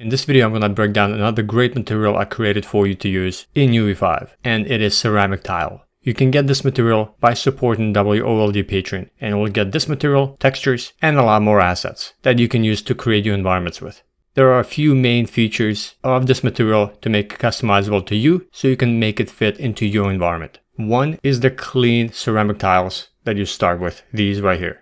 In this video, I'm going to break down another great material I created for you to use in UE5, and it is ceramic tile. You can get this material by supporting WoLD Patreon, and you'll get this material, textures, and a lot more assets that you can use to create your environments with. There are a few main features of this material to make it customizable to you so you can make it fit into your environment. One is the clean ceramic tiles that you start with, these right here.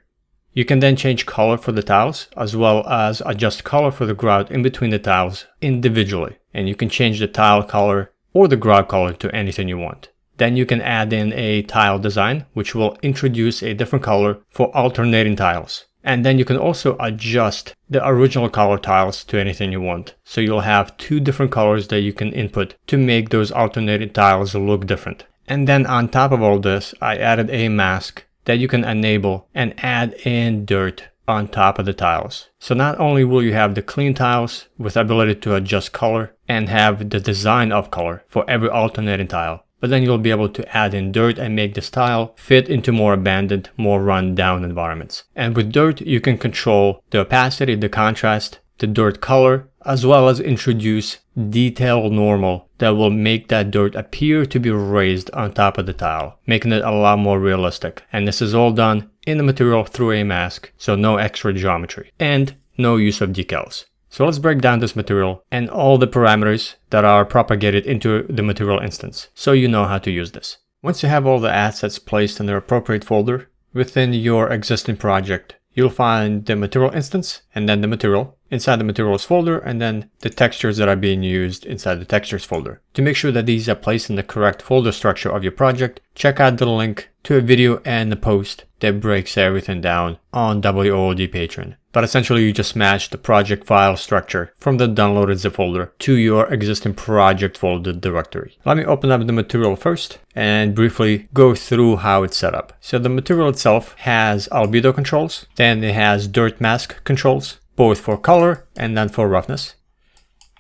You can then change color for the tiles as well as adjust color for the grout in between the tiles individually. And you can change the tile color or the grout color to anything you want. Then you can add in a tile design which will introduce a different color for alternating tiles. And then you can also adjust the original color tiles to anything you want. So you'll have two different colors that you can input to make those alternating tiles look different. And then on top of all this, I added a mask that you can enable and add in dirt on top of the tiles. So not only will you have the clean tiles with ability to adjust color and have the design of color for every alternating tile, but then you'll be able to add in dirt and make this tile fit into more abandoned, more run down environments. And with dirt, you can control the opacity, the contrast, the dirt color, as well as introduce detail normal that will make that dirt appear to be raised on top of the tile, making it a lot more realistic. And this is all done in the material through a mask, so no extra geometry and no use of decals. So let's break down this material and all the parameters that are propagated into the material instance so you know how to use this. Once you have all the assets placed in their appropriate folder within your existing project, you'll find the material instance and then the material inside the materials folder, and then the textures that are being used inside the textures folder. To make sure that these are placed in the correct folder structure of your project, check out the link to a video and the post that breaks everything down on WoLD Patreon. But essentially you just match the project file structure from the downloaded zip folder to your existing project folder directory. Let me open up the material first and briefly go through how it's set up. So the material itself has albedo controls, then it has dirt mask controls, both for color and then for roughness.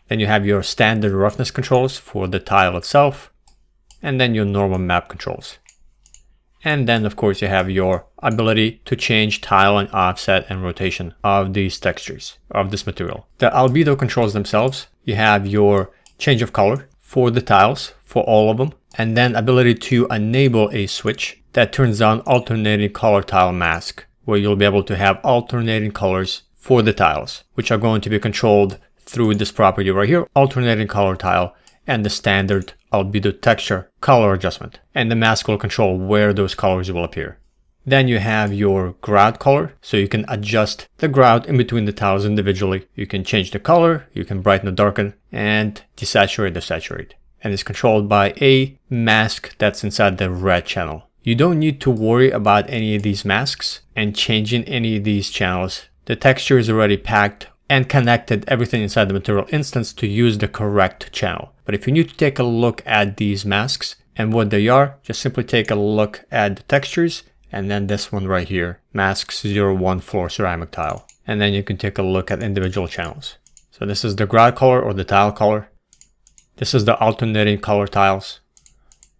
Then you have your standard roughness controls for the tile itself, and then your normal map controls. And then of course you have your ability to change tile and offset and rotation of these textures of this material. The albedo controls themselves, you have your change of color for the tiles, for all of them, and then ability to enable a switch that turns on alternating color tile mask, where you'll be able to have alternating colors for the tiles, which are going to be controlled through this property right here, alternating color tile, and the standard albedo texture color adjustment. And the mask will control where those colors will appear. Then you have your grout color, so you can adjust the grout in between the tiles individually. You can change the color, you can brighten or darken, and desaturate or saturate. And it's controlled by a mask that's inside the red channel. You don't need to worry about any of these masks and changing any of these channels. The texture is already packed and connected everything inside the material instance to use the correct channel. But if you need to take a look at these masks and what they are, just simply take a look at the textures and then this one right here, masks 01 floor ceramic tile. And then you can take a look at individual channels. So this is the grout color or the tile color. This is the alternating color tiles.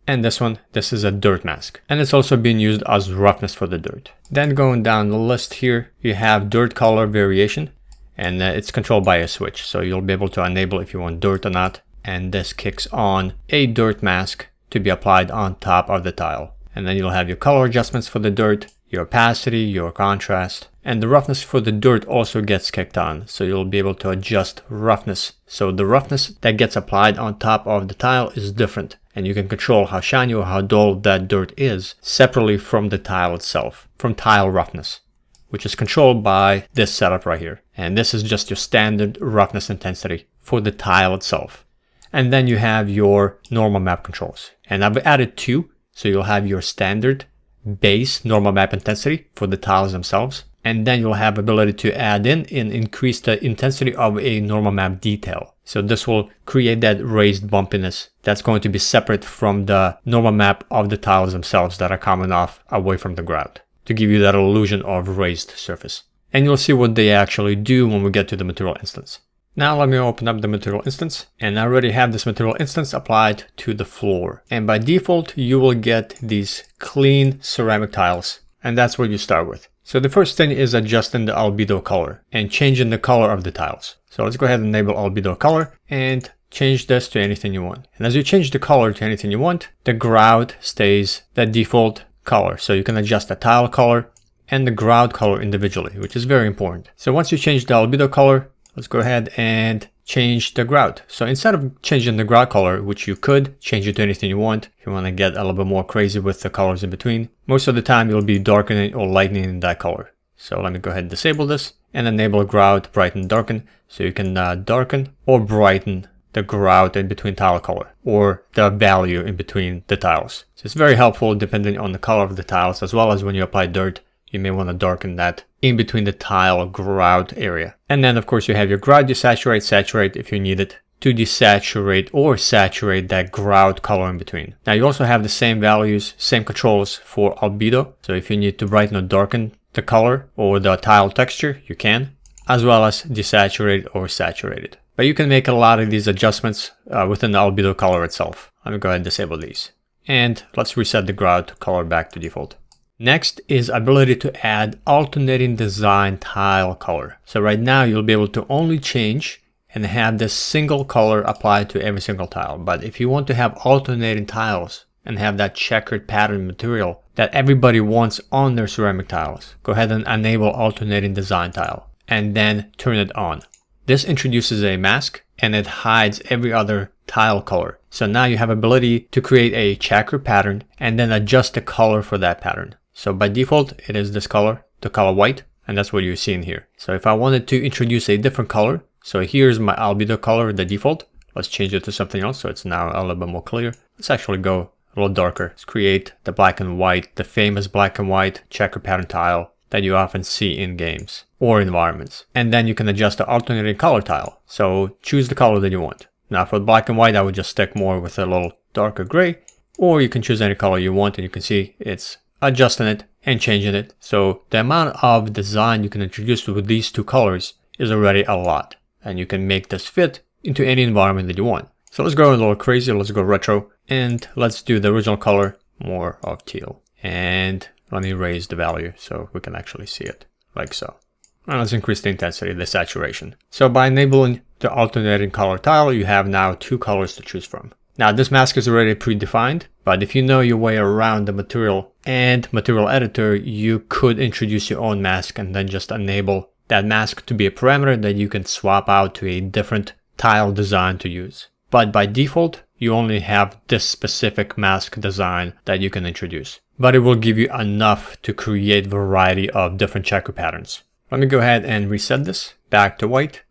And this one, this is a dirt mask. And it's also being used as roughness for the dirt. Then going down the list here, you have dirt color variation. And it's controlled by a switch. So you'll be able to enable if you want dirt or not. And this kicks on a dirt mask to be applied on top of the tile. And then you'll have your color adjustments for the dirt, your opacity, your contrast. And the roughness for the dirt also gets kicked on. So you'll be able to adjust roughness. So the roughness that gets applied on top of the tile is different. And you can control how shiny or how dull that dirt is separately from the tile itself, from tile roughness, which is controlled by this setup right here. And this is just your standard roughness intensity for the tile itself. And then you have your normal map controls. And I've added two. So you'll have your standard base normal map intensity for the tiles themselves. And then you'll have ability to add in and increase the intensity of a normal map detail. So this will create that raised bumpiness that's going to be separate from the normal map of the tiles themselves that are coming off away from the grout to give you that illusion of raised surface. And you'll see what they actually do when we get to the material instance. Now let me open up the material instance, and I already have this material instance applied to the floor. And by default, you will get these clean ceramic tiles, and that's what you start with. So the first thing is adjusting the albedo color and changing the color of the tiles. So let's go ahead and enable albedo color and change this to anything you want. And as you change the color to anything you want, the grout stays the default color. So you can adjust the tile color and the grout color individually, which is very important. So once you change the albedo color, let's go ahead and change the grout. So instead of changing the grout color, which you could change it to anything you want, if you want to get a little bit more crazy with the colors in between, most of the time you'll be darkening or lightening that color. So let me go ahead and disable this and enable grout, brighten, darken. So you can darken or brighten the grout in between tile color or the value in between the tiles. So it's very helpful depending on the color of the tiles, as well as when you apply dirt, you may want to darken that in between the tile grout area. And then of course you have your grout desaturate, saturate if you need it to desaturate or saturate that grout color in between. Now you also have the same values, same controls for albedo. So if you need to brighten or darken the color or the tile texture, you can, as well as desaturate or saturate it. But you can make a lot of these adjustments within the albedo color itself. Let me go ahead and disable these. And let's reset the grout color back to default. Next is ability to add alternating design tile color. So right now you'll be able to only change and have this single color applied to every single tile. But if you want to have alternating tiles and have that checkered pattern material that everybody wants on their ceramic tiles, go ahead and enable alternating design tile and then turn it on. This introduces a mask and it hides every other tile color. So now you have ability to create a checker pattern and then adjust the color for that pattern. So by default, it is this color, the color white, and that's what you're seeing here. So if I wanted to introduce a different color, so here's my albedo color, the default. Let's change it to something else so it's now a little bit more clear. Let's actually go a little darker. Let's create the black and white, the famous black and white checker pattern tile that you often see in games or environments. And then you can adjust the alternating color tile. So choose the color that you want. Now for black and white, I would just stick more with a little darker gray, or you can choose any color you want and you can see it's adjusting it and changing it. So the amount of design you can introduce with these two colors is already a lot. And you can make this fit into any environment that you want. So let's go a little crazy. Let's go retro and let's do the original color more of teal. And let me raise the value so we can actually see it like so. And let's increase the intensity, the saturation. So by enabling the alternating color tile, you have now two colors to choose from. Now this mask is already predefined, but if you know your way around the material and material editor, you could introduce your own mask and then just enable that mask to be a parameter that you can swap out to a different tile design to use. But by default, you only have this specific mask design that you can introduce. But it will give you enough to create a variety of different checker patterns. Let me go ahead and reset this back to white.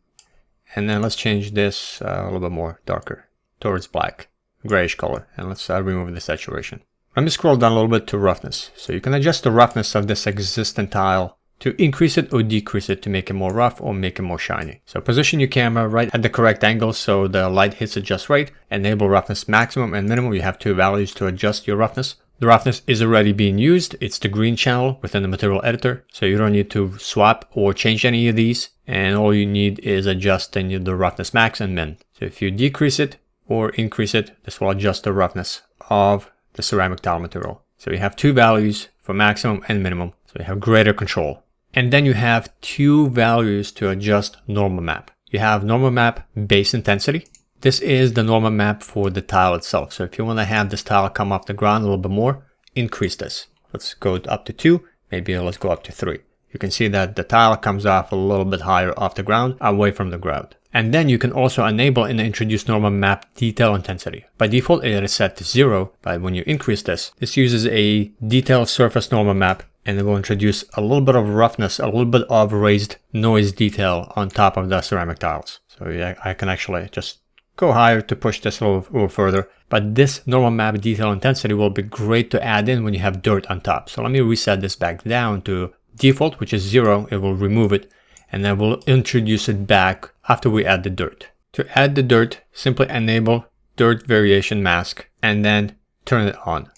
And then let's change this a little bit more darker towards black, grayish color. And let's remove the saturation. Let me scroll down a little bit to roughness. So you can adjust the roughness of this existing tile to increase it or decrease it to make it more rough or make it more shiny. So position your camera right at the correct angle so the light hits it just right. Enable roughness maximum and minimum. You have two values to adjust your roughness. The roughness is already being used. It's the green channel within the material editor. So you don't need to swap or change any of these. And all you need is adjusting the roughness max and min. So if you decrease it or increase it, this will adjust the roughness of the ceramic tile material. So you have two values for maximum and minimum. So you have greater control. And then you have two values to adjust normal map. You have normal map base intensity. This is the normal map for the tile itself. So if you want to have this tile come off the ground a little bit more, increase this. Let's go up to 2. Maybe let's go up to 3. You can see that the tile comes off a little bit higher off the ground, away from the ground. And then you can also enable and introduce normal map detail intensity. By default, it is set to 0, but when you increase this, this uses a detailed surface normal map, and it will introduce a little bit of roughness, a little bit of raised noise detail on top of the ceramic tiles. So yeah, I can actually just go higher to push this a little further. But this normal map detail intensity will be great to add in when you have dirt on top. So let me reset this back down to default, which is 0. It will remove it, and then we'll introduce it back after we add the dirt. To add the dirt, simply enable dirt variation mask and then turn it on.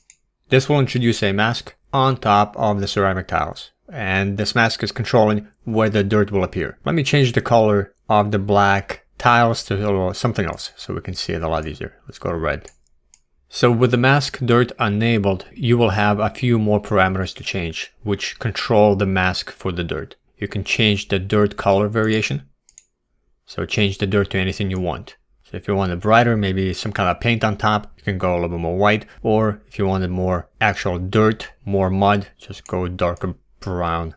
This will introduce a mask on top of the ceramic tiles, and this mask is controlling where the dirt will appear. Let me change the color of the black tiles to something else so we can see it a lot easier. Let's go to red. So with the mask dirt enabled, you will have a few more parameters to change, which control the mask for the dirt. You can change the dirt color variation. So change the dirt to anything you want. So if you want it brighter, maybe some kind of paint on top, you can go a little bit more white. Or if you wanted more actual dirt, more mud, just go darker brown.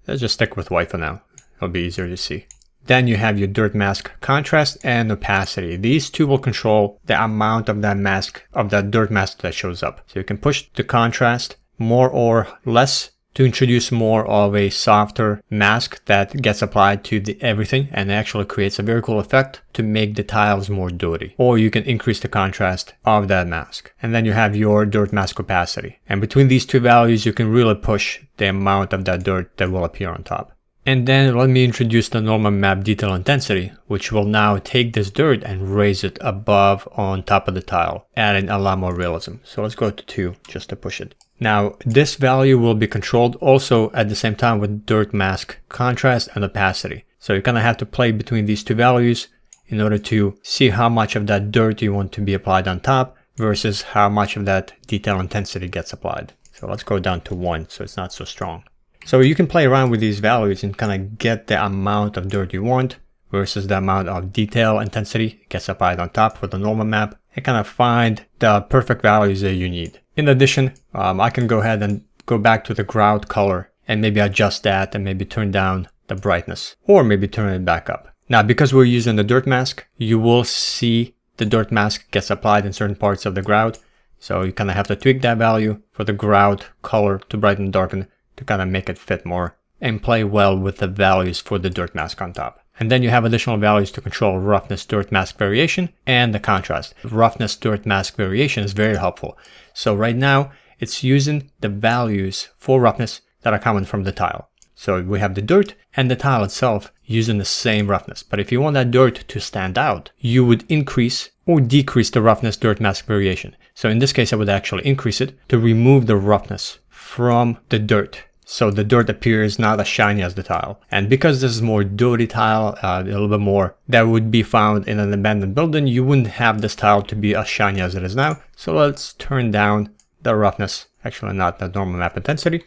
Let's just stick with white for now. It'll be easier to see. Then you have your dirt mask contrast and opacity. These two will control the amount of that mask, of that dirt mask that shows up. So you can push the contrast more or less to introduce more of a softer mask that gets applied to everything and actually creates a very cool effect to make the tiles more dirty. Or you can increase the contrast of that mask. And then you have your dirt mask opacity. And between these two values, you can really push the amount of that dirt that will appear on top. And then let me introduce the normal map detail intensity, which will now take this dirt and raise it above on top of the tile, adding a lot more realism. So let's go to 2 just to push it. Now this value will be controlled also at the same time with dirt mask contrast and opacity. So you're gonna have to play between these two values in order to see how much of that dirt you want to be applied on top versus how much of that detail intensity gets applied. So let's go down to 1 so it's not so strong. So you can play around with these values and kind of get the amount of dirt you want versus the amount of detail intensity gets applied on top for the normal map and kind of find the perfect values that you need. In addition, I can go ahead and go back to the grout color and maybe adjust that and maybe turn down the brightness or maybe turn it back up. Now, because we're using the dirt mask, you will see the dirt mask gets applied in certain parts of the grout. So you kind of have to tweak that value for the grout color to brighten and darken to kind of make it fit more and play well with the values for the dirt mask on top. And then you have additional values to control roughness dirt mask variation and the contrast. Roughness dirt mask variation is very helpful. So right now it's using the values for roughness that are common from the tile. So we have the dirt and the tile itself using the same roughness. But if you want that dirt to stand out, you would increase or decrease the roughness dirt mask variation. So in this case, I would actually increase it to remove the roughness from the dirt. So the dirt appears not as shiny as the tile. And because this is more dirty tile, a little bit more that would be found in an abandoned building, you wouldn't have this tile to be as shiny as it is now. So let's turn down the roughness, actually not the normal map intensity.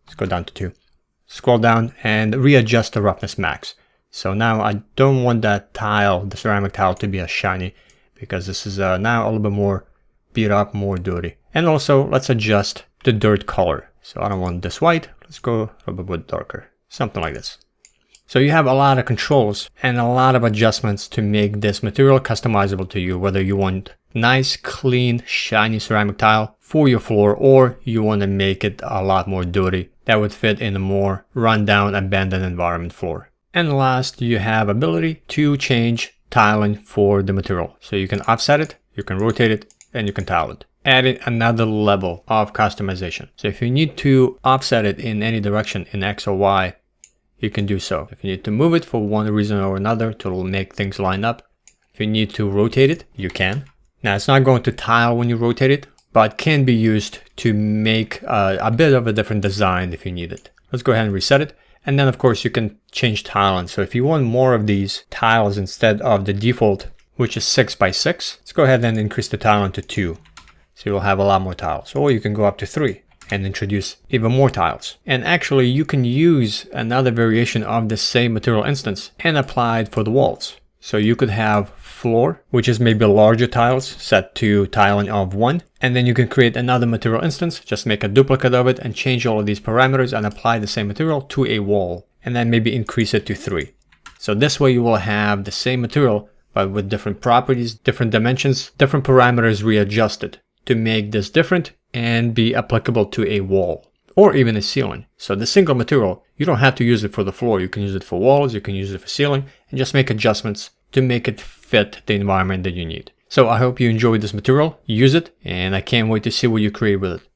Let's go down to 2. Scroll down and readjust the roughness max. So now I don't want that tile, the ceramic tile, to be as shiny because this is now a little bit more beat up, more dirty. And also let's adjust the dirt color. So I don't want this white. Let's go a little bit darker, something like this. So you have a lot of controls and a lot of adjustments to make this material customizable to you, whether you want nice, clean, shiny ceramic tile for your floor or you want to make it a lot more dirty that would fit in a more rundown, abandoned environment floor. And last, you have ability to change tiling for the material. So you can offset it, you can rotate it, and you can tile it, adding another level of customization. So if you need to offset it in any direction in X or Y, you can do so. If you need to move it for one reason or another to make things line up, if you need to rotate it, you can. Now it's not going to tile when you rotate it, but can be used to make a bit of a different design if you need it. Let's go ahead and reset it. And then of course you can change tiling. So if you want more of these tiles instead of the default, which is 6 by 6, let's go ahead and increase the tiling to 2. So you'll have a lot more tiles. Or you can go up to 3 and introduce even more tiles. And actually you can use another variation of the same material instance and apply it for the walls. So you could have floor, which is maybe larger tiles set to tiling of 1. And then you can create another material instance, just make a duplicate of it and change all of these parameters and apply the same material to a wall. And then maybe increase it to 3. So this way you will have the same material, but with different properties, different dimensions, different parameters readjusted to make this different and be applicable to a wall or even a ceiling. So the single material, you don't have to use it for the floor. You can use it for walls, you can use it for ceiling, and just make adjustments to make it fit the environment that you need. So I hope you enjoyed this material, use it, and I can't wait to see what you create with it.